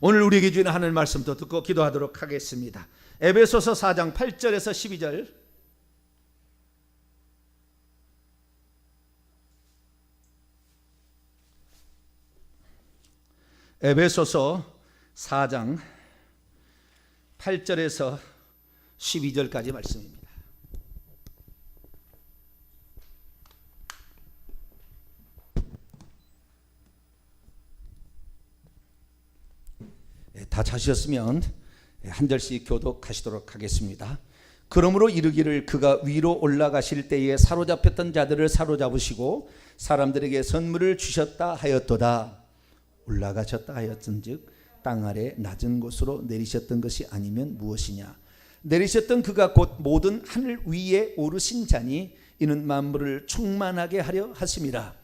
오늘 우리에게 주는 하나님의 말씀도 듣고 기도하도록 하겠습니다. 에베소서 4장 8절에서 12절. 에베소서 4장 8절에서 12절까지 말씀입니다. 다 찾으셨으면 한 절씩 교독하시도록 하겠습니다. 그러므로 이르기를 그가 위로 올라가실 때에 사로잡혔던 자들을 사로잡으시고 사람들에게 선물을 주셨다 하였도다. 올라가셨다 하였은즉 땅 아래 낮은 곳으로 내리셨던 것이 아니면 무엇이냐. 내리셨던 그가 곧 모든 하늘 위에 오르신 자니 이는 만물을 충만하게 하려 하심이라.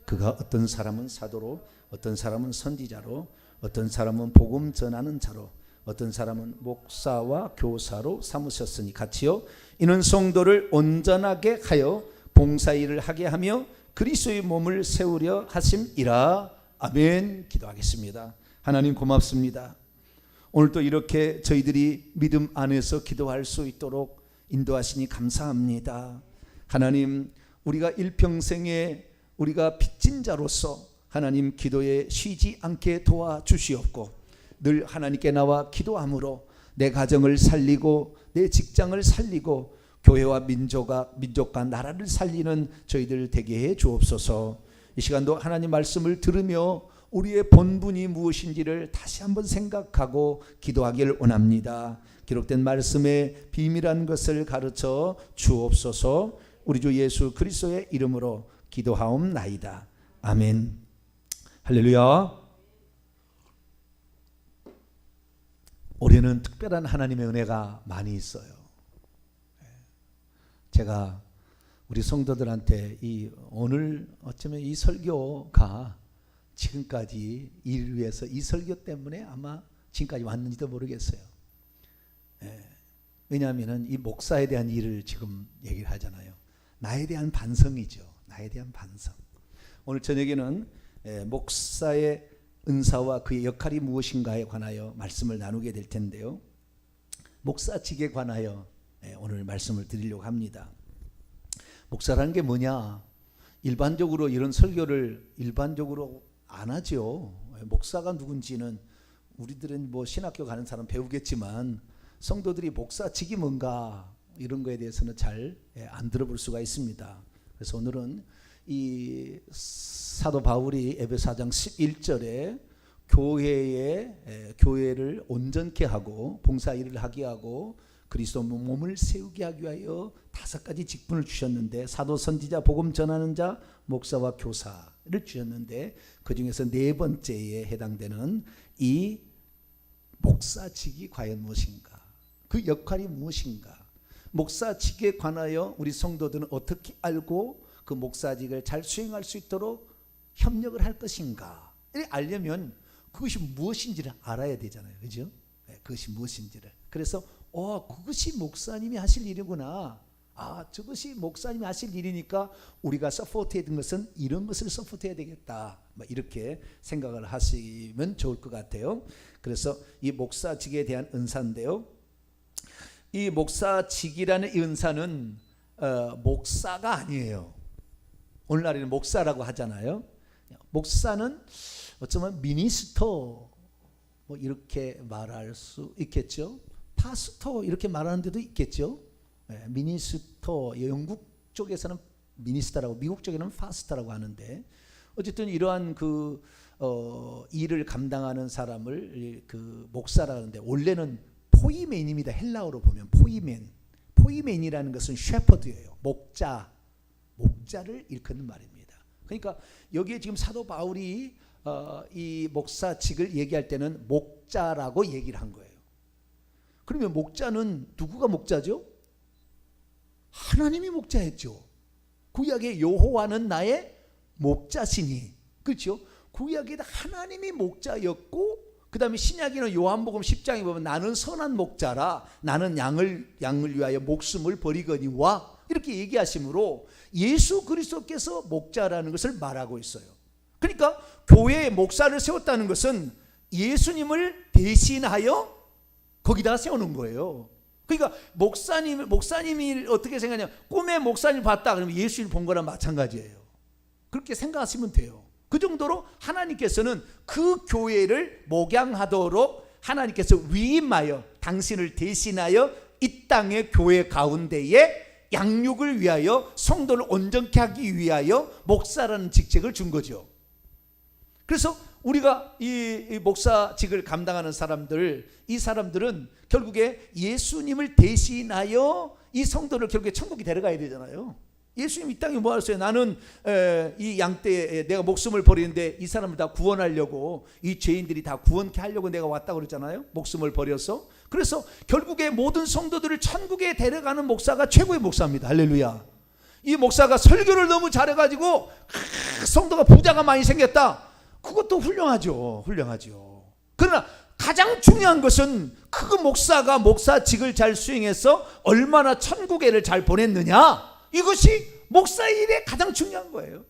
그가 어떤 사람은 사도로, 어떤 사람은 선지자로, 어떤 사람은 복음 전하는 자로, 어떤 사람은 목사와 교사로 삼으셨으니 같이요. 이는 성도를 온전하게 하여 봉사일을 하게 하며 그리스도의 몸을 세우려 하심이라. 아멘. 기도하겠습니다. 하나님 고맙습니다. 오늘 또 이렇게 저희들이 믿음 안에서 기도할 수 있도록 인도하시니 감사합니다. 하나님, 우리가 일평생에 우리가 빚진 자로서 하나님 기도에 쉬지 않게 도와주시옵고 늘 하나님께 나와 기도함으로 내 가정을 살리고 내 직장을 살리고 교회와 민족과 나라를 살리는 저희들 되게 해 주옵소서. 이 시간도 하나님 말씀을 들으며 우리의 본분이 무엇인지를 다시 한번 생각하고 기도하기를 원합니다. 기록된 말씀의 비밀한 것을 가르쳐 주옵소서. 우리 주 예수 그리스도의 이름으로 기도하옵나이다. 아멘. 할렐루야. 올해는 특별한 하나님의 은혜가 많이 있어요. 제가 우리 성도들한테 오늘 어쩌면 이 설교가 지금까지 이를 위해서 이 설교 때문에 아마 지금까지 왔는지도 모르겠어요. 왜냐하면 이 목사에 대한 일을 지금 얘기를 하잖아요. 나에 대한 반성이죠. 나에 대한 반성. 오늘 저녁에는 목사의 은사와 그의 역할이 무엇인가에 관하여 말씀을 나누게 될 텐데요. 목사직에 관하여 오늘 말씀을 드리려고 합니다. 목사라는 게 뭐냐? 일반적으로 이런 설교를 일반적으로 안 하죠. 목사가 누군지는 우리들은 뭐 신학교 가는 사람 배우겠지만 성도들이 목사직이 뭔가 이런 거에 대해서는 잘 안 들어볼 수가 있습니다. 그래서 오늘은 이 사도 바울이 에베소 4장 11절에 교회를 온전케 하고 봉사일을 하게 하고 그리스도 몸을 세우게 하기 위하여 5가지 직분을 주셨는데 사도, 선지자, 복음 전하는 자, 목사와 교사를 주셨는데 그 중에서 4번째에 해당되는 이 목사직이 과연 무엇인가? 그 역할이 무엇인가? 목사직에 관하여 우리 성도들은 어떻게 알고 그 목사직을 잘 수행할 수 있도록 협력을 할 것인가? 알려면 그것이 무엇인지를 알아야 되잖아요. 그죠? 그것이 무엇인지를. 그래서 그것이 목사님이 하실 일이구나. 저것이 목사님이 하실 일이니까 우리가 서포트해야 되는 것은 이런 것을 서포트해야 되겠다. 이렇게 생각을 하시면 좋을 것 같아요. 그래서 이 목사직에 대한 은사인데요. 이 목사직이라는 이 은사는 목사가 아니에요. 오늘날에는 목사라고 하잖아요. 목사는 어쩌면 미니스터 이렇게 말할 수 있겠죠. 파스터 이렇게 말하는 데도 있겠죠. 미니스터, 영국 쪽에서는 미니스터라고 미국 쪽에는 파스터라고 하는데 어쨌든 이러한 일을 감당하는 사람을 목사라고 하는데 원래는 포이맨입니다. 헬라어로 보면 포이맨이라는 것은 셰퍼드예요. 목자를 일컫는 말입니다. 그러니까 여기에 지금 사도 바울이 이 목사직을 얘기할 때는 목자라고 얘기를 한 거예요. 그러면 목자는 누구가 목자죠? 하나님이 목자였죠. 구약의 여호와는 나의 목자시니, 그렇죠? 구약에 하나님이 목자였고 그 다음에 신약에는 요한복음 10장에 보면 나는 선한 목자라 나는 양을 위하여 목숨을 버리거니와 이렇게 얘기하시므로 예수 그리스도께서 목자라는 것을 말하고 있어요. 그러니까 교회에 목사를 세웠다는 것은 예수님을 대신하여 거기다가 세우는 거예요. 그러니까 목사님이 어떻게 생각하냐, 꿈에 목사님 봤다 그러면 예수님 본 거랑 마찬가지예요. 그렇게 생각하시면 돼요. 그 정도로 하나님께서는 그 교회를 목양하도록 하나님께서 위임하여 당신을 대신하여 이 땅의 교회 가운데에 양육을 위하여 성도를 온전케 하기 위하여 목사라는 직책을 준 거죠. 그래서 우리가 이 목사직을 감당하는 사람들, 이 사람들은 결국에 예수님을 대신하여 이 성도를 결국에 천국에 데려가야 되잖아요. 예수님 이 땅에 뭐 하셨어요? 나는 이 양떼에 내가 목숨을 버리는데 이 사람을 다 구원하려고, 이 죄인들이 다 구원케 하려고 내가 왔다고 그랬잖아요. 목숨을 버려서. 그래서 결국에 모든 성도들을 천국에 데려가는 목사가 최고의 목사입니다. 할렐루야. 이 목사가 설교를 너무 잘해가지고 성도가 부자가 많이 생겼다, 그것도 훌륭하죠. 그러나 가장 중요한 것은 그 목사가 목사직을 잘 수행해서 얼마나 천국에를 잘 보냈느냐, 이것이 목사 일의 가장 중요한 거예요.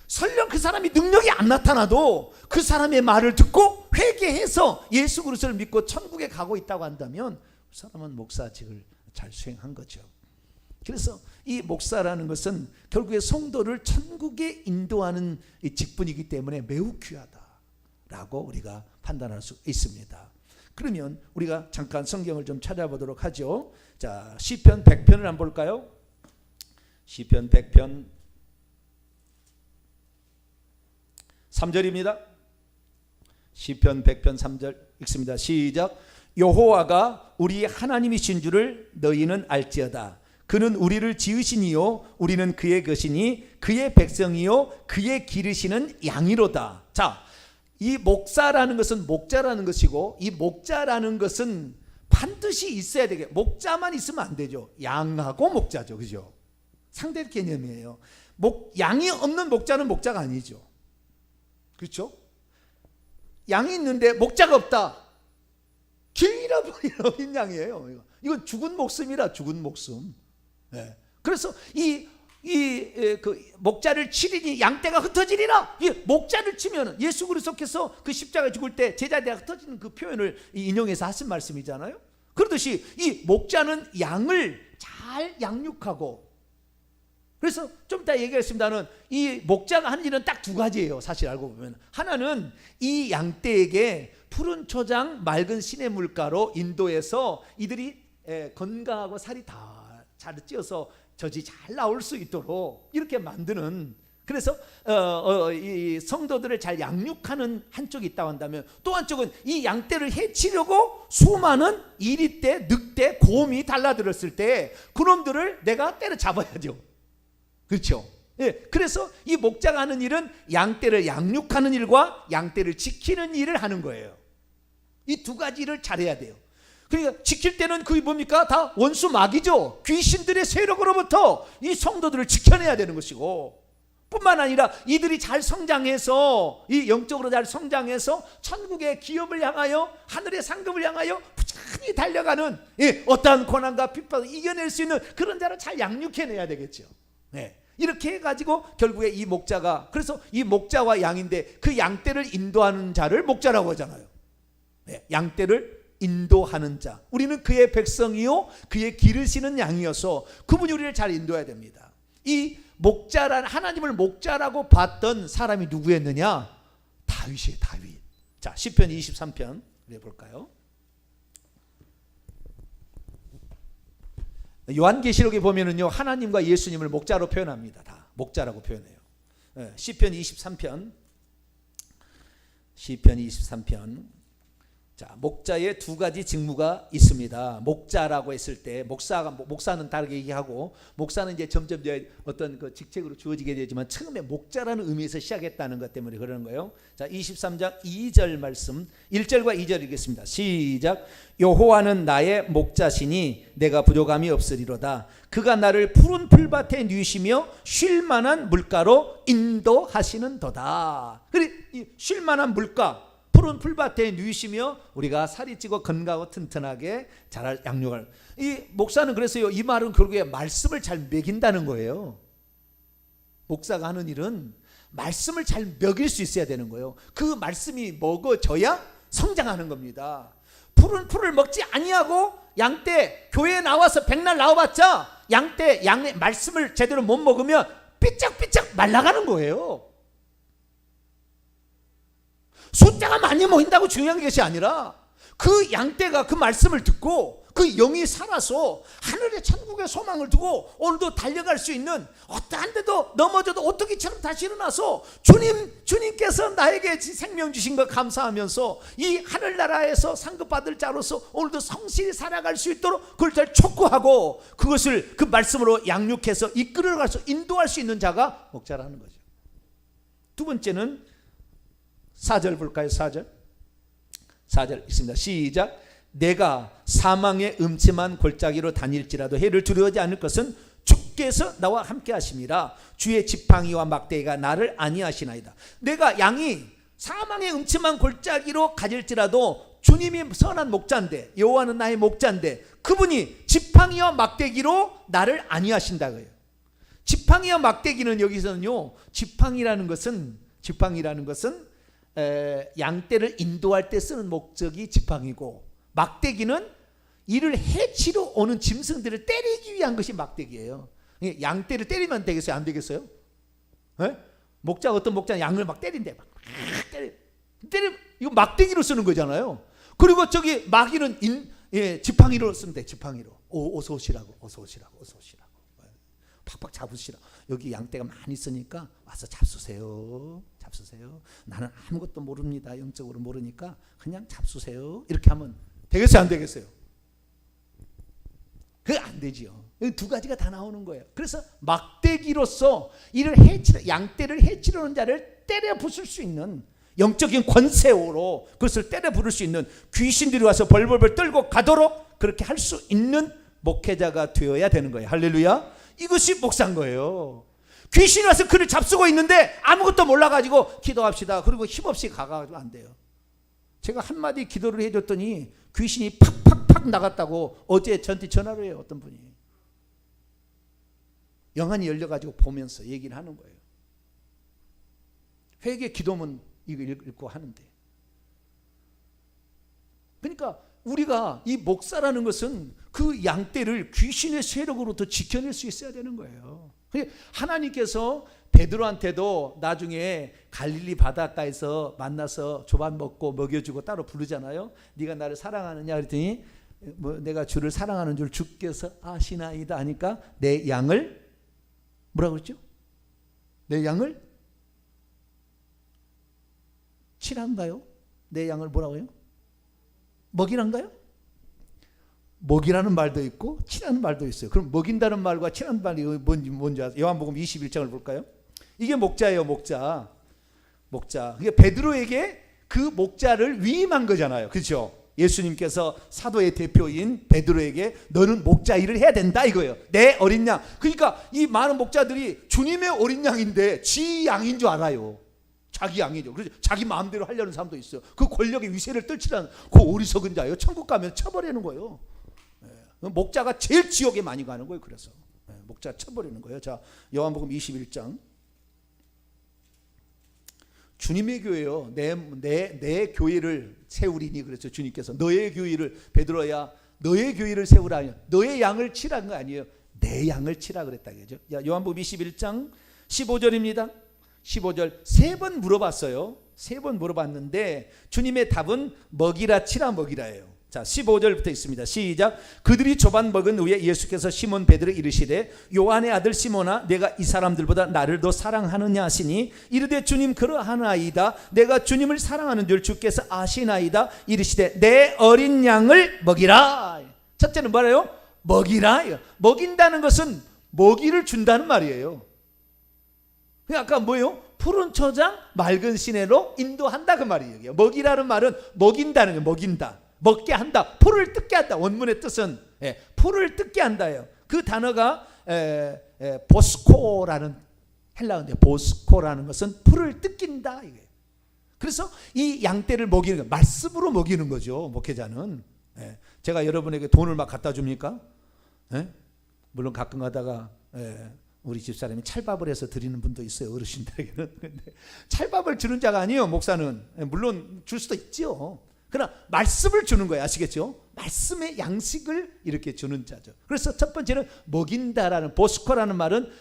설령 그 사람이 능력이 안 나타나도 그 사람의 말을 듣고 회개해서 예수 그리스도를 믿고 천국에 가고 있다고 한다면 그 사람은 목사직을 잘 수행한 거죠. 그래서 이 목사라는 것은 결국에 성도를 천국에 인도하는 직분이기 때문에 매우 귀하다라고 우리가 판단할 수 있습니다. 그러면 우리가 잠깐 성경을 좀 찾아보도록 하죠. 자, 시편 100편을 한번 볼까요? 시편 100편 3절입니다. 시편 100편 3절 읽습니다. 시작. 여호와가 우리 하나님이신 줄을 너희는 알지어다. 그는 우리를 지으시니요 우리는 그의 것이니 그의 백성이요 그의 기르시는 양이로다. 자, 이 목사라는 것은 목자라는 것이고, 이 목자라는 것은 반드시 있어야 되게, 목자만 있으면 안 되죠. 양하고 목자죠. 그죠? 상대 개념이에요. 양이 없는 목자는 목자가 아니죠. 그렇죠? 양이 있는데 목자가 없다, 길 잃어버린 어린 양이에요. 이건 죽은 목숨이라, 죽은 목숨. 네. 그래서 그 목자를 치리니 양떼가 흩어지리라. 이 목자를 치면은 예수 그리스도께서 그 십자가에 죽을 때 제자들이 흩어지는 그 표현을 인용해서 하신 말씀이잖아요. 그러듯이 이 목자는 양을 잘 양육하고, 그래서 좀 이따 얘기하겠습니다는 이 목자가 하는 일은 딱 두 가지예요. 사실 알고 보면 하나는 이 양떼에게 푸른 초장 맑은 시냇 물가로 인도해서 이들이 건강하고 살이 다 잘 찌어서 젖이 잘 나올 수 있도록 이렇게 만드는, 그래서 이 성도들을 잘 양육하는 한쪽이 있다고 한다면, 또 한쪽은 이 양떼를 해치려고 수많은 이리떼, 늑대, 곰이 달라들었을 때 그놈들을 내가 때려잡아야죠. 그렇죠? 예, 그래서 이 목자가 하는 일은 양떼를 양육하는 일과 양떼를 지키는 일을 하는 거예요. 이 두 가지를 잘해야 돼요. 그러니까 지킬 때는 그게 뭡니까? 다 원수 마귀죠. 귀신들의 세력으로부터 이 성도들을 지켜내야 되는 것이고, 뿐만 아니라 이들이 잘 성장해서, 이 영적으로 잘 성장해서 천국의 기업을 향하여, 하늘의 상급을 향하여 부지런히 달려가는, 어떠한 고난과 핍박을 이겨낼 수 있는 그런 자를 잘 양육해내야 되겠죠. 네. 이렇게 해가지고 결국에 이 목자가, 그래서 이 목자와 양인데 그 양떼를 인도하는 자를 목자라고 하잖아요. 네. 양떼를 인도하는 자, 우리는 그의 백성이요 그의 기르시는 양이어서 그분이 우리를 잘 인도해야 됩니다. 이 목자란, 하나님을 목자라고 봤던 사람이 누구였느냐? 다윗이에요. 다윗. 자, 시편 23편 볼까요? 요한계시록에 보면은요, 하나님과 예수님을 목자로 표현합니다. 다 목자라고 표현해요. 시편 23편, 시편 23편. 자, 목자의 두 가지 직무가 있습니다. 목자라고 했을 때 목사는 다르게 얘기하고, 목사는 이제 점점 어떤 그 직책으로 주어지게 되지만 처음에 목자라는 의미에서 시작했다는 것 때문에 그러는 거예요. 자, 23장 2절 말씀, 1절과 2절 읽겠습니다. 시작. 여호와는 나의 목자시니 내가 부족함이 없으리로다. 그가 나를 푸른 풀밭에 누이시며 쉴 만한 물가로 인도하시는도다. 그래, 쉴 만한 물가, 푸른 풀밭에 누이시며 우리가 살이 찌고 건강하고 튼튼하게 자랄 양육을, 이 목사는 그래서요, 이 말은 결국에 말씀을 잘 먹인다는 거예요. 목사가 하는 일은 말씀을 잘 먹일 수 있어야 되는 거예요. 그 말씀이 먹어져야 성장하는 겁니다. 푸른 풀을 먹지 아니하고 양떼 교회에 나와서 백날 나와봤자 양떼 양의 말씀을 제대로 못 먹으면 삐쩍삐쩍 말라가는 거예요. 숫자가 많이 모인다고 중요한 것이 아니라 그 양떼가 그 말씀을 듣고 그 영이 살아서 하늘의 천국의 소망을 두고 오늘도 달려갈 수 있는, 어떠한 데도 넘어져도 오토기처럼 다시 일어나서 주님께서 나에게 생명 주신 것 감사하면서 이 하늘나라에서 상급받을 자로서 오늘도 성실히 살아갈 수 있도록 그걸 잘 촉구하고 그것을 그 말씀으로 양육해서 이끌어가서 인도할 수 있는 자가 목자라는 거죠. 두 번째는 4절 볼까요? 4절 있습니다. 시작. 내가 사망의 음침한 골짜기로 다닐지라도 해를 두려워하지 않을 것은 주께서 나와 함께 하심이라. 주의 지팡이와 막대기가 나를 안위하시나이다. 내가 양이 사망의 음침한 골짜기로 가질지라도 주님이 선한 목자인데, 여호와는 나의 목자인데 그분이 지팡이와 막대기로 나를 안위하신다고요. 지팡이와 막대기는 여기서는요, 지팡이라는 것은 양떼를 인도할 때 쓰는 목적이 지팡이고, 막대기는 이를 해치러 오는 짐승들을 때리기 위한 것이 막대기예요. 양떼를 때리면 되겠어요? 안 되겠어요? 네? 어떤 목자는 양을 막 때린대. 막 때려. 이거 막대기로 쓰는 거잖아요. 그리고 저기 마귀는 지팡이로 쓰면 돼. 지팡이로. 어서 오시라고. 팍팍 잡으시라. 여기 양떼가 많이 있으니까 와서 잡수세요. 나는 아무것도 모릅니다. 영적으로 모르니까 그냥 잡수세요. 이렇게 하면 되겠어요? 안 되겠어요? 그게 안 되지요. 두 가지가 다 나오는 거예요. 그래서 막대기로서 양떼를 해치려는 자를 때려 부술 수 있는 영적인 권세로 그것을 때려 부를 수 있는, 귀신들이 와서 벌벌벌 떨고 가도록 그렇게 할 수 있는 목회자가 되어야 되는 거예요. 할렐루야. 이것이 목사인 거예요. 귀신이 와서 그를 잡수고 있는데 아무것도 몰라가지고 기도합시다. 그리고 힘없이 가가지고 안 돼요. 제가 한마디 기도를 해줬더니 귀신이 팍팍팍 나갔다고 어제 저한테 전화를 해요. 어떤 분이 영안이 열려가지고 보면서 얘기를 하는 거예요. 회개 기도문 이거 읽고 하는데, 그러니까 우리가 이 목사라는 것은 그 양떼를 귀신의 세력으로부터 지켜낼 수 있어야 되는 거예요. 하나님께서 베드로한테도 나중에 갈릴리 바닷가에서 만나서 조반 먹고 먹여주고 따로 부르잖아요. 네가 나를 사랑하느냐 그랬더니 내가 주를 사랑하는 줄 주께서 아시나이다 하니까 내 양을 뭐라고 그랬죠? 내 양을 치란가요? 내 양을 뭐라고 해요? 먹이란가요? 먹이라는 말도 있고 치라는 말도 있어요. 그럼 먹인다는 말과 치라는 말이 뭔지 아세요? 요한복음 21장을 볼까요? 이게 목자예요. 목자. 그게 베드로에게 그 목자를 위임한 거잖아요. 그렇죠? 예수님께서 사도의 대표인 베드로에게 너는 목자 일을 해야 된다 이거예요. 내 어린 양. 그러니까 이 많은 목자들이 주님의 어린 양인데 지 양인 줄 알아요. 자기 양이죠. 그래서 자기 마음대로 하려는 사람도 있어요. 그 권력의 위세를 떨치라는 그 어리석은 자예요. 천국 가면 쳐버리는 거예요. 목자가 제일 지옥에 많이 가는 거예요. 그래서 목자 쳐버리는 거예요. 자, 요한복음 21장. 주님의 교회요. 내 교회를 세우리니 그랬죠. 주님께서 너의 교회를, 베드로야 너의 교회를 세우라. 너의 양을 치라는 거 아니에요. 내 양을 치라 그랬다 그죠. 요한복음 21장 15절입니다. 15절 3번 물어봤어요. 3번 물어봤는데 주님의 답은 먹이라 치라 먹이라예요. 자, 15절부터 있습니다. 시작. 그들이 조반 먹은 후에 예수께서 시몬 베드로에게 이르시되 요한의 아들 시몬아 내가 이 사람들보다 나를 더 사랑하느냐 하시니 이르되 주님 그러하나이다. 내가 주님을 사랑하는 줄 주께서 아시나이다. 이르시되 내 어린 양을 먹이라. 첫째는 뭐래요? 먹이라. 먹인다는 것은 먹이를 준다는 말이에요. 아까 뭐예요? 푸른 초장 맑은 시내로 인도한다 그 말이에요. 먹이라는 말은 먹인다는 거예요. 먹인다. 먹게 한다. 풀을 뜯게 한다. 원문의 뜻은 풀을 뜯게 한다예요. 그 단어가 보스코라는 헬라어인데 보스코라는 것은 풀을 뜯긴다 이게. 그래서 이 양떼를 먹이는 거, 말씀으로 먹이는 거죠. 목회자는. 제가 여러분에게 돈을 막 갖다 줍니까? 물론 가끔 가다가 우리 집사람이 찰밥을 해서 드리는 분도 있어요, 어르신들에게는. 근데 찰밥을 주는 자가 아니에요, 목사는. 물론 줄 수도 있죠. 그러나 말씀을 주는 거예요, 아시겠죠? 말씀의 양식을 이렇게 주는 자죠. 그래서 첫 번째는 먹인다라는, 보스코라는 말은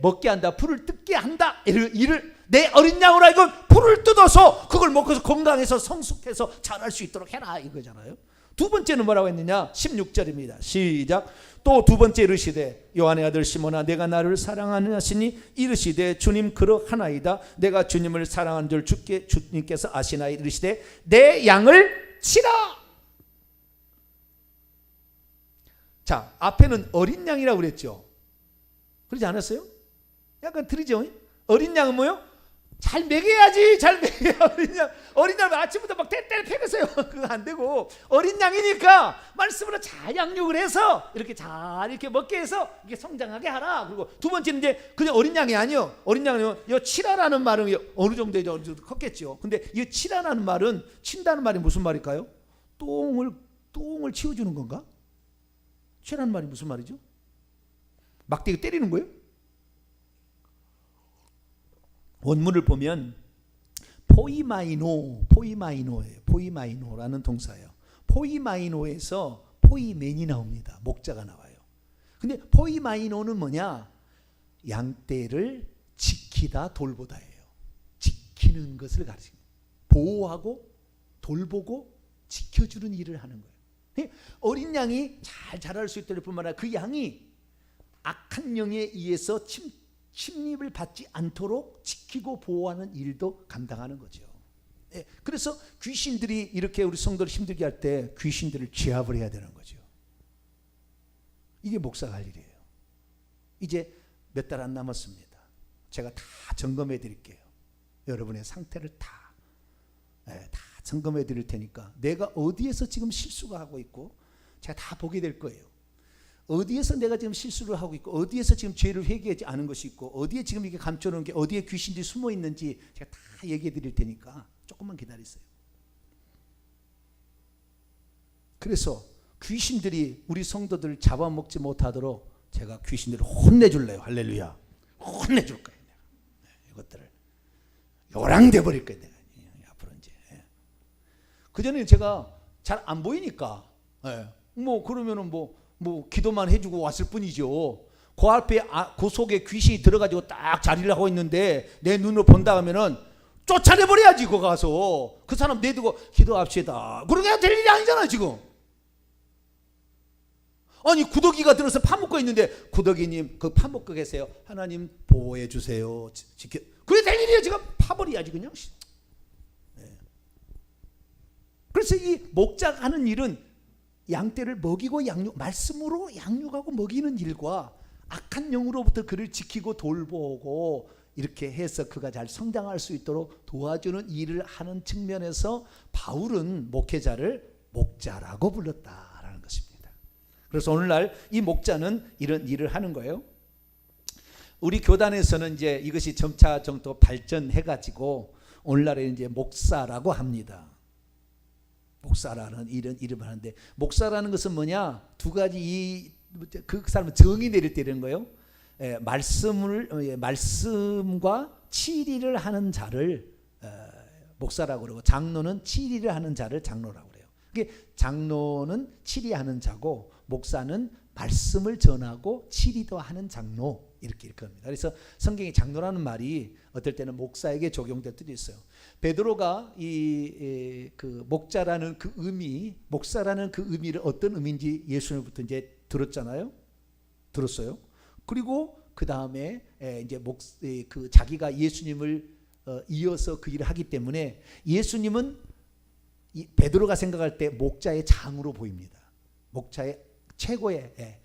먹게 한다, 풀을 뜯게 한다. 이를 내 어린 양으로 하여금 풀을 뜯어서 그걸 먹어서 건강해서 성숙해서 자랄 수 있도록 해라, 이거잖아요. 두 번째는 뭐라고 했느냐? 16절입니다. 시작. 또 두 번째 이르시되 요한의 아들 시몬아 내가 나를 사랑하느냐 하시니 이르시되 주님 그러하나이다. 내가 주님을 사랑하는 줄 주님께서 아시나이. 이르시되 내 양을 치라. 자, 앞에는 어린 양이라고 그랬죠. 그러지 않았어요? 약간 틀리죠? 어린 양은 뭐요? 잘 먹여야지. 잘 먹여야. 어린 양 아침부터 막 떼떼를 패으세요. 그거 안 되고, 어린 양이니까 말씀으로 잘 양육을 해서 이렇게 잘 이렇게 먹게 해서 이게 성장하게 하라. 그리고 두 번째는 이제 그냥 어린 양이 아니요. 어린 양은 이 치라라는 말은 어느 정도 컸겠죠. 근데 이 치라라는 말은, 친다는 말이 무슨 말일까요? 똥을 치워주는 건가? 치라는 말이 무슨 말이죠? 막대기 때리는 거예요? 원문을 보면 포이마이노예요. 포이마이노라는 동사예요. 포이마이노에서 포이맨이 나옵니다. 목자가 나와요. 근데 포이마이노는 뭐냐? 양떼를 지키다 돌보다예요. 지키는 것을 가르칩니다. 보호하고 돌보고 지켜주는 일을 하는 거예요. 어린 양이 잘 자랄 수 있도록 뿐만 아니라 그 양이 악한 영에 의해서 침입을 받지 않도록 지키고 보호하는 일도 감당하는 거죠. 그래서 귀신들이 이렇게 우리 성도를 힘들게 할 때 귀신들을 제압을 해야 되는 거죠. 이게 목사가 할 일이에요. 이제 몇 달 안 남았습니다. 제가 다 점검해 드릴게요. 여러분의 상태를 다 점검해 드릴 테니까 내가 어디에서 지금 실수가 하고 있고 제가 다 보게 될 거예요. 어디에서 내가 지금 실수를 하고 있고 어디에서 지금 죄를 회개하지 않은 것이 있고 어디에 지금 이게 감춰놓은 게 어디에 귀신들이 숨어 있는지 제가 다 얘기해 드릴 테니까 조금만 기다리세요. 그래서 귀신들이 우리 성도들을 잡아먹지 못하도록 제가 귀신들을 혼내줄래요. 할렐루야. 혼내줄 거예요. 내가. 이것들을 요랑돼 버릴 거예요. 내가 앞으로 이제. 그전에는 제가 잘 안 보이니까 뭐 그러면은 뭐 기도만 해주고 왔을 뿐이죠. 그 앞에 그 속에 귀신이 들어가지고 딱 자리를 하고 있는데 내 눈으로 본다 하면은 쫓아내버려야지. 거기 가서 그 사람 내두고 기도합시다. 그러게 될 일이 아니잖아요 지금. 아니 구더기가 들어서 파묻고 있는데 구더기님 그 파묻고 계세요. 하나님 보호해 주세요. 그게 될 일이에요. 지금 파버려야지 그냥. 그래서 이 목자가 하는 일은 양떼를 먹이고 말씀으로 양육하고 먹이는 일과 악한 영으로부터 그를 지키고 돌보고 이렇게 해서 그가 잘 성장할 수 있도록 도와주는 일을 하는 측면에서 바울은 목회자를 목자라고 불렀다라는 것입니다. 그래서 오늘날 이 목자는 이런 일을 하는 거예요. 우리 교단에서는 이제 이것이 점차 정도 발전해가지고 오늘날에 이제 목사라고 합니다. 목사라는 이런 이름을 하는데 목사라는 것은 뭐냐? 두 가지 그 사람은 정의 내릴 때 이런 거예요. 말씀과 치리를 하는 자를 목사라고 그러고 장로는 치리를 하는 자를 장로라고 그래요. 그게 장로는 치리하는 자고 목사는 말씀을 전하고 치리도 하는 장로 이렇게 합니다. 그래서 성경에 장로라는 말이 어떨 때는 목사에게 적용될 때도 있어요. 베드로가 그 목자라는 그 의미, 목사라는 그 의미를 어떤 의미인지 예수님부터 이제 들었잖아요. 들었어요. 그리고 그 다음에 이제 그 자기가 예수님을 이어서 그 일을 하기 때문에 예수님은 베드로가 생각할 때 목자의 장으로 보입니다. 목자의 최고의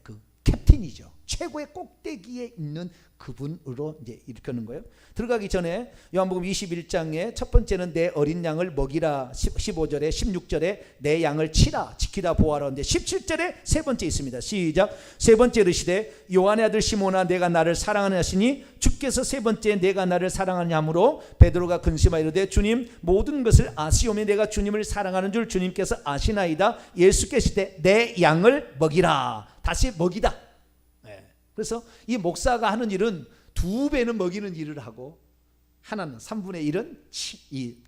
그 캡틴이죠. 최고의 꼭대기에 있는 그분으로 이제 일컫는 거예요. 들어가기 전에 요한복음 21장에 첫 번째는 내 어린 양을 먹이라 15절에 16절에 내 양을 치라 지키다 보아라 하는데 17절에 세 번째 있습니다. 시작. 세 번째 이르시되 요한의 아들 시몬아 내가 나를 사랑하느냐 하시니 주께서 세 번째 내가 나를 사랑하느냐 하므로 베드로가 근심하여 이르되 주님 모든 것을 아시오며 내가 주님을 사랑하는 줄 주님께서 아시나이다. 예수께서 내 양을 먹이라. 다시 먹이다. 그래서 이 목사가 하는 일은 2배는 먹이는 일을 하고 하나는 3분의 1은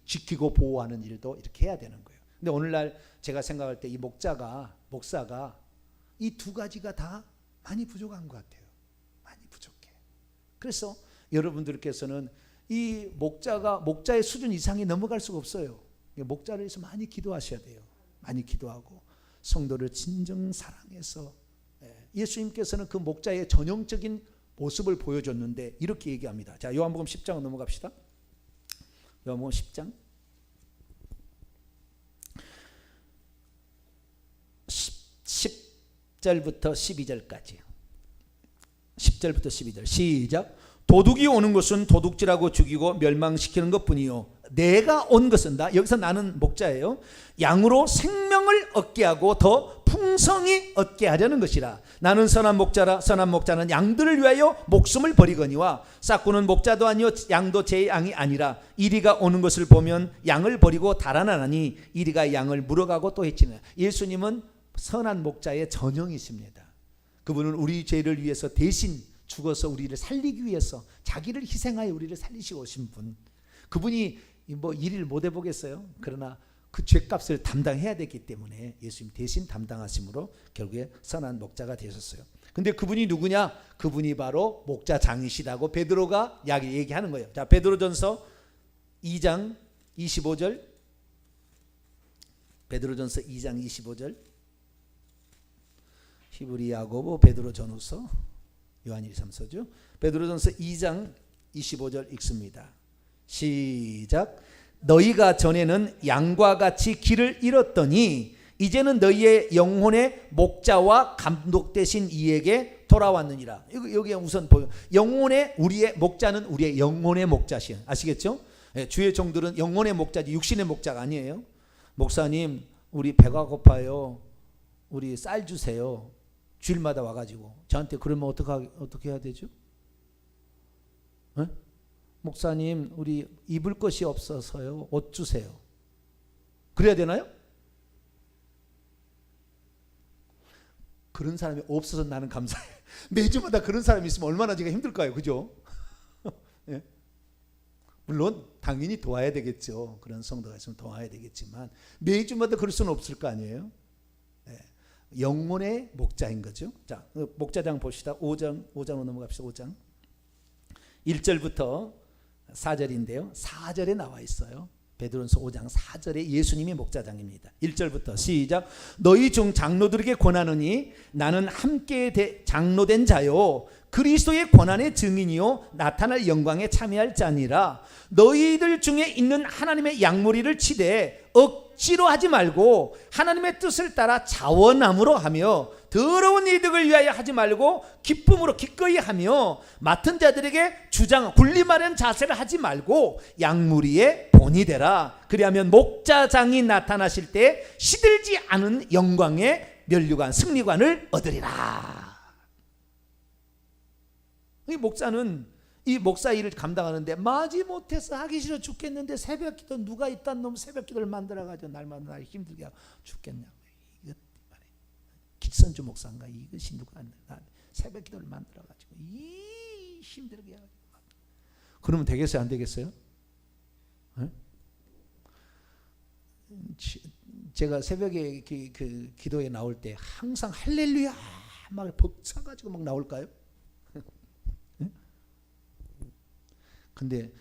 지키고 보호하는 일도 이렇게 해야 되는 거예요. 근데 오늘날 제가 생각할 때 이 목사가 이 2가지가 다 많이 부족한 것 같아요. 많이 부족해. 그래서 여러분들께서는 이 목자의 수준 이상이 넘어갈 수가 없어요. 목자를 위해서 많이 기도하셔야 돼요. 많이 기도하고 성도를 진정 사랑해서, 예수님께서는 그 목자의 전형적인 모습을 보여줬는데 이렇게 얘기합니다. 자, 요한복음 10장 넘어갑시다. 요한복음 10장 10절부터 12절까지. 10절부터 12절 시작. 도둑이 오는 것은 도둑질하고 죽이고 멸망시키는 것뿐이요, 내가 온 것은, 여기서 나는 목자예요, 양으로 생명을 얻게 하고 더 풍성히 얻게 하려는 것이라. 나는 선한 목자라. 선한 목자는 양들을 위하여 목숨을 버리거니와 싹구는 목자도 아니요 양도 제 양이 아니라 이리가 오는 것을 보면 양을 버리고 달아나니 이리가 양을 물어가고 또 해치느니라. 예수님은 선한 목자의 전형이십니다. 그분은 우리 죄를 위해서 대신 죽어서 우리를 살리기 위해서 자기를 희생하여 우리를 살리시고 오신 분. 그분이 뭐 일을 못 해보겠어요? 그러나 그 죄값을 담당해야 되기 때문에 예수님 대신 담당하심으로 결국에 선한 목자가 되셨어요. 근데 그분이 누구냐? 그분이 바로 목자장이시라고 베드로가 얘기하는 거예요. 자, 베드로전서 2장 25절. 베드로전서 2장 25절. 히브리, 야고보, 베드로, 전후서, 요한 1~3서죠. 베드로전서 2장 25절 읽습니다. 시작. 너희가 전에는 양과 같이 길을 잃었더니 이제는 너희의 영혼의 목자와 감독 되신 이에게 돌아왔느니라. 여기 우선 보여. 우리의 목자는 우리의 영혼의 목자시. 아시겠죠? 주의 종들은 영혼의 목자지 육신의 목자가 아니에요. 목사님, 우리 배가 고파요. 우리 쌀 주세요. 주일마다 와가지고 저한테 그러면 어떻게 해야 되죠? 네? 목사님, 우리 입을 것이 없어서요. 옷 주세요. 그래야 되나요? 그런 사람이 없어서 나는 감사해. 매주마다 그런 사람이 있으면 얼마나 제가 힘들까요? 그죠? 네? 물론 당연히 도와야 되겠죠. 그런 성도가 있으면 도와야 되겠지만 매주마다 그럴 수는 없을 거 아니에요? 네. 영혼의 목자인 거죠. 자, 목자장 봅시다. 5장으로 넘어갑시다. 5장 1절부터 4절인데요. 4절에 나와 있어요. 베드로전서 5장 4절에 예수님이 목자장입니다. 1절부터 시작. 너희 중 장로들에게 권하노니 나는 함께 장로된 자요 그리스도의 권한의 증인이요 나타날 영광에 참여할 자니라. 너희들 중에 있는 하나님의 양무리를 치되 억지로 하지 말고 하나님의 뜻을 따라 자원함으로 하며 더러운 이득을 위하여 하지 말고 기쁨으로 기꺼이 하며 맡은 자들에게 군림하려는 자세를 하지 말고 양무리의 본이 되라. 그리하면 목자장이 나타나실 때 시들지 않은 영광의 면류관 승리관을 얻으리라. 이 목사는 이 목사 일을 감당하는데 마지못해서 하기 싫어 죽겠는데 새벽기도 누가 이딴 놈 새벽기도를 만들어가지고 날마다 날 힘들게 하고 죽겠냐고. 이거 말해. 길선주 목사인가 이것이 누가 새벽기도를 만들어가지고 힘들게 하고. 그러면 되겠어요? 안 되겠어요? 네? 제가 새벽에 그 기도에 나올 때 항상 할렐루야 막 벅차가지고 막 나올까요? 근데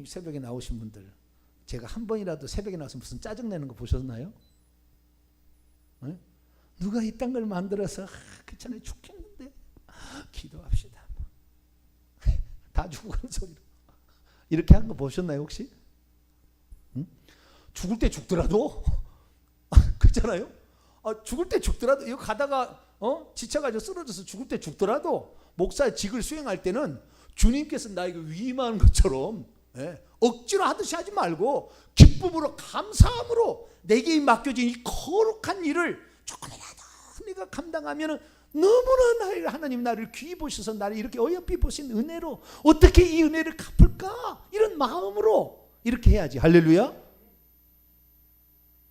새벽에 나오신 분들, 제가 한 번이라도 새벽에 나와서 무슨 짜증내는 거 보셨나요? 네? 누가 이딴 걸 만들어서 귀찮아 죽겠는데 기도합시다. 다 죽은 소리로 이렇게 한 거 보셨나요 혹시? 응? 죽을 때 죽더라도 그렇잖아요. 죽을 때 죽더라도 이거 가다가 지쳐가지고 쓰러져서 죽을 때 죽더라도 목사의 직을 수행할 때는 주님께서 나에게 위임하는 것처럼 억지로 하듯이 하지 말고 기쁨으로 감사함으로 내게 맡겨진 이 거룩한 일을 조금이라도 내가 감당하면 너무나 하나님 나를 귀히 보셔서 나를 이렇게 어여삐 보신 은혜로 어떻게 이 은혜를 갚을까 이런 마음으로 이렇게 해야지. 할렐루야.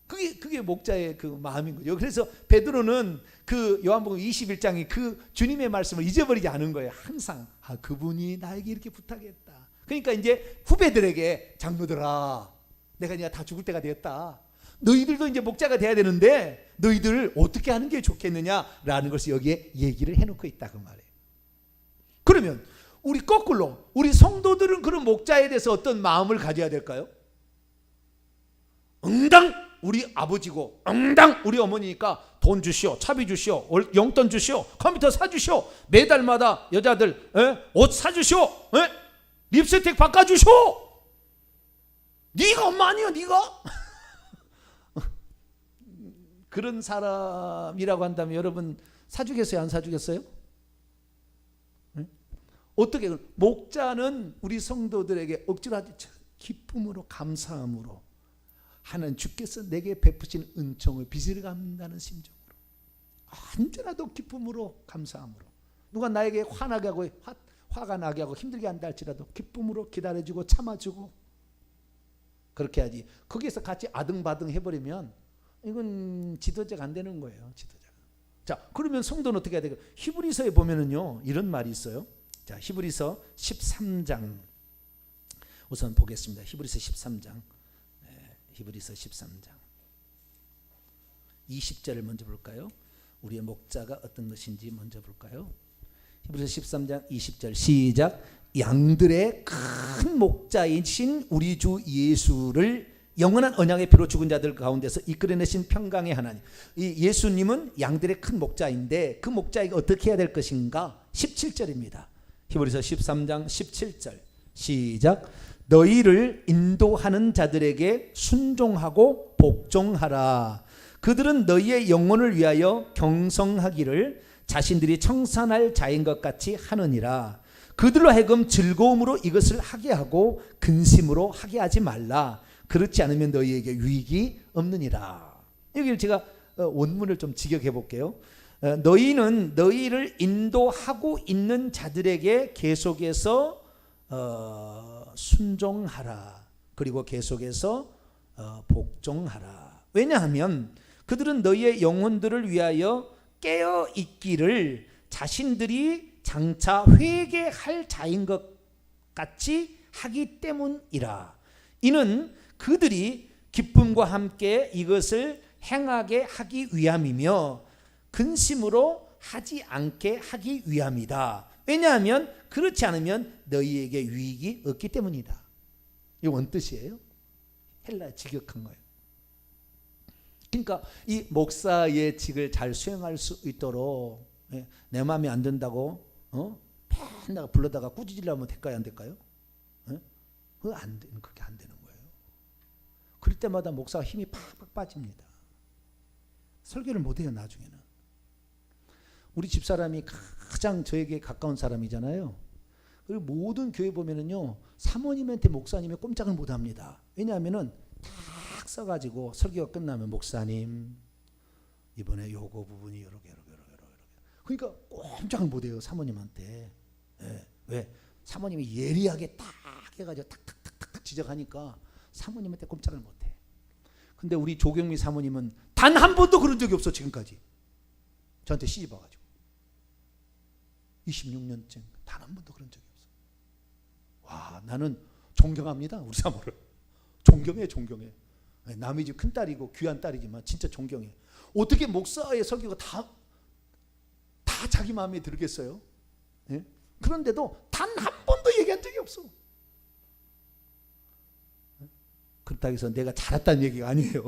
그게 그게 목자의 그 마음인 거죠. 그래서 베드로는 그 요한복음 21장이 그 주님의 말씀을 잊어버리지 않은 거예요. 항상 그분이 나에게 이렇게 부탁했다. 그러니까 이제 후배들에게 장로들아, 내가 이제 다 죽을 때가 되었다. 너희들도 이제 목자가 돼야 되는데 너희들 어떻게 하는 게 좋겠느냐라는 것을 여기에 얘기를 해놓고 있다 그 말이에요. 그러면 우리 거꾸로 우리 성도들은 그런 목자에 대해서 어떤 마음을 가져야 될까요? 응당 우리 아버지고 응당 우리 어머니니까 돈 주시오, 차비 주시오, 용돈 주시오, 컴퓨터 사주시오, 매달마다 여자들 옷 사주시오, 립스틱 바꿔주시오. 네가 엄마 아니야 네가? 그런 사람이라고 한다면 여러분 사주겠어요 안 사주겠어요? 어떻게 목자는 우리 성도들에게 억지로 하지 기쁨으로 감사함으로 하나님 주께서 내게 베푸신 은총을 빚을 갚는다는 심정으로 언제나도 기쁨으로 감사함으로 누가 나에게 화나게 하고 화가 나게 하고 힘들게 한다 할지라도 기쁨으로 기다려주고 참아주고 그렇게 하지. 거기에서 같이 아등바등 해버리면 이건 지도자가 안 되는 거예요. 지도자가. 자, 그러면 성도는 어떻게 해야 될까요? 히브리서에 보면은요 이런 말이 있어요. 자, 히브리서 13장 우선 보겠습니다. 히브리서 13장 히브리서 13장 20절을 먼저 볼까요? 우리의 목자가 어떤 것인지 먼저 볼까요? 히브리서 13장 20절 시작. 양들의 큰 목자이신 우리 주 예수를 영원한 언약의 피로 죽은 자들 가운데서 이끌어내신 평강의 하나님. 이 예수님은 양들의 큰 목자인데 그 목자에게 어떻게 해야 될 것인가? 17절입니다. 히브리서 13장 17절 시작. 너희를 인도하는 자들에게 순종하고 복종하라. 그들은 너희의 영혼을 위하여 경성하기를 자신들이 청산할 자인 것 같이 하느니라. 그들로 하여금 즐거움으로 이것을 하게 하고 근심으로 하게 하지 말라. 그렇지 않으면 너희에게 유익이 없느니라. 여기를 제가 원문을 좀 직역해 볼게요. 너희는 너희를 인도하고 있는 자들에게 계속해서 순종하라. 그리고 계속해서 복종하라. 왜냐하면 그들은 너희의 영혼들을 위하여 깨어 있기를 자신들이 장차 회개할 자인 것 같이 하기 때문이라. 이는 그들이 기쁨과 함께 이것을 행하게 하기 위함이며 근심으로 하지 않게 하기 위함이다. 왜냐하면 그렇지 않으면 너희에게 유익이 없기 때문이다. 이거 뭔 뜻이에요? 헬라 직역한 거예요. 그러니까 이 목사의 직을 잘 수행할 수 있도록 내 마음에 안 든다고 맨날 불러다가 꾸짖으려면 될까요? 안 될까요? 그게 안 되는 거예요. 그럴 때마다 목사가 힘이 팍팍 빠집니다. 설교를 못해요. 나중에는. 우리 집사람이 가장 저에게 가까운 사람이잖아요. 그리고 모든 교회 보면은요 사모님한테 목사님이 꼼짝을 못합니다. 왜냐하면은 딱 써가지고 설교가 끝나면 목사님 이번에 요거 부분이 여러 개. 그러니까 꼼짝을 못해요 사모님한테. 왜? 사모님이 예리하게 딱 해가지고 탁탁탁탁 지적하니까 사모님한테 꼼짝을 못해. 근데 우리 조경미 사모님은 단 한 번도 그런 적이 없어. 지금까지 저한테 시집 와가지고 26년째 단 한 번도 그런 적이 없어. 와, 나는 존경합니다. 우리 사모를 존경해. 남의 집 큰딸이고 귀한 딸이지만 진짜 존경해. 어떻게 목사의 설교가 다 자기 마음에 들겠어요? 예? 그런데도 단 한 번도 얘기한 적이 없어. 그렇다고 해서 내가 잘했다는 얘기가 아니에요.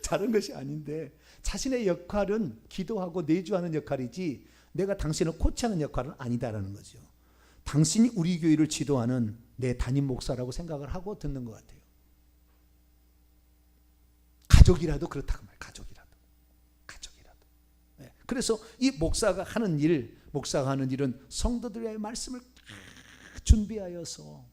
잘한 것이 아닌데 자신의 역할은 기도하고 내주하는 역할이지 내가 당신을 코치하는 역할은 아니다라는 거죠. 당신이 우리 교회를 지도하는 내 담임 목사라고 생각을 하고 듣는 것 같아요. 가족이라도 그렇다고 말해요. 가족이라도. 네. 그래서 이 목사가 하는 일은 성도들의 말씀을 준비하여서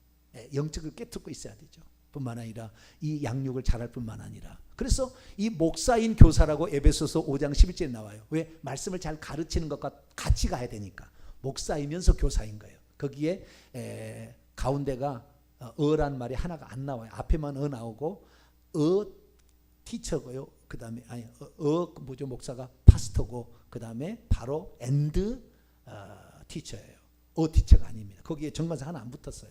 영적을 깨닫고 있어야 되죠. 뿐만 아니라 이 양육을 잘할 뿐만 아니라 그래서 이 목사인 교사라고 에베소서 5장 11절에 나와요. 왜? 말씀을 잘 가르치는 것과 같이 가야 되니까. 목사이면서 교사인 거예요. 거기에 가운데가 어란 말이 하나가 안 나와요. 앞에만 어 나오고 티처고요. 그다음에 뭐죠? 목사가 파스터고 그다음에 바로 엔드 티처예요. 티처가 아닙니다. 거기에 정관사 하나 안 붙었어요.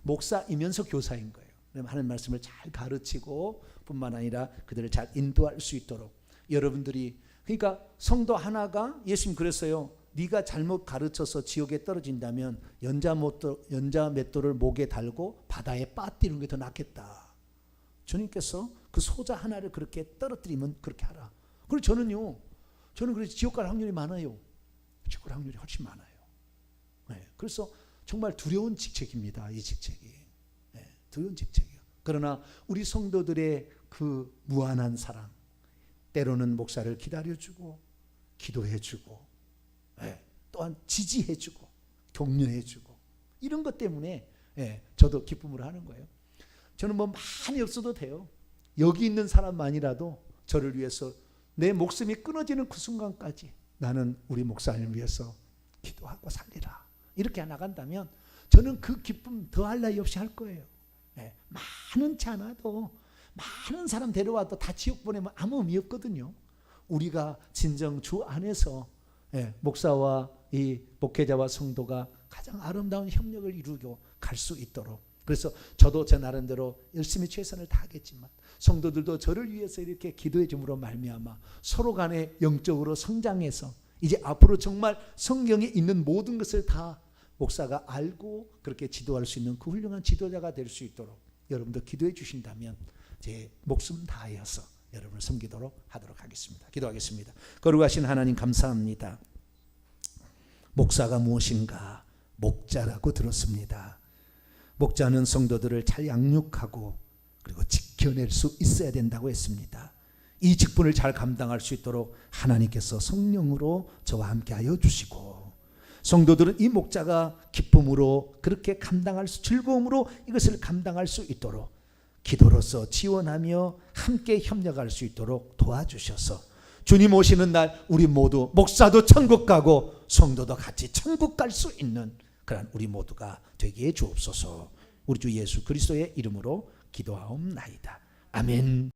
목사이면서 교사인 거예요. 하나님 말씀을 잘 가르치고 뿐만 아니라 그들을 잘 인도할 수 있도록 여러분들이, 그러니까 성도 하나가, 예수님 그랬어요. 네가 잘못 가르쳐서 지옥에 떨어진다면 연자 맷돌을 목에 달고 바다에 빠뜨리는 게 더 낫겠다. 주님께서 그 소자 하나를 그렇게 떨어뜨리면 그렇게 하라. 그리고 저는 그래서 지옥 갈 확률이 많아요. 지옥 갈 확률이 훨씬 많아요. 네, 그래서 정말 두려운 직책입니다. 이 직책이. 네, 두려운 직책이에요. 그러나 우리 성도들의 그 무한한 사랑, 때로는 목사를 기다려주고 기도해주고, 네, 또한 지지해주고 격려해주고, 이런 것 때문에 저도 기쁨을 하는 거예요. 저는 뭐 많이 없어도 돼요. 여기 있는 사람만이라도 저를 위해서 내 목숨이 끊어지는 그 순간까지 나는 우리 목사님을 위해서 기도하고 살리라, 이렇게 나간다면 저는 그 기쁨 더할 나위 없이 할 거예요. 많지 않아도, 많은 사람 데려와도 다 지옥 보내면 아무 의미 없거든요. 우리가 진정 주 안에서 목사와 이 목회자와 성도가 가장 아름다운 협력을 이루고 갈 수 있도록, 그래서 저도 제 나름대로 열심히 최선을 다하겠지만 성도들도 저를 위해서 이렇게 기도해 줌으로 말미암아 서로 간에 영적으로 성장해서 이제 앞으로 정말 성경에 있는 모든 것을 다 목사가 알고 그렇게 지도할 수 있는 그 훌륭한 지도자가 될 수 있도록 여러분도 기도해 주신다면 제 목숨 다하여서 여러분을 섬기도록 하도록 하겠습니다. 기도하겠습니다. 거룩하신 하나님, 감사합니다. 목사가 무엇인가? 목자라고 들었습니다. 목자는 성도들을 잘 양육하고 그리고 지켜낼 수 있어야 된다고 했습니다. 이 직분을 잘 감당할 수 있도록 하나님께서 성령으로 저와 함께 하여 주시고, 성도들은 이 목자가 기쁨으로 그렇게 감당할 수, 즐거움으로 이것을 감당할 수 있도록 기도로서 지원하며 함께 협력할 수 있도록 도와주셔서 주님 오시는 날 우리 모두, 목사도 천국 가고 성도도 같이 천국 갈 수 있는 그런 우리 모두가 되게 해 주옵소서. 우리 주 예수 그리스도의 이름으로 기도하옵나이다. 아멘.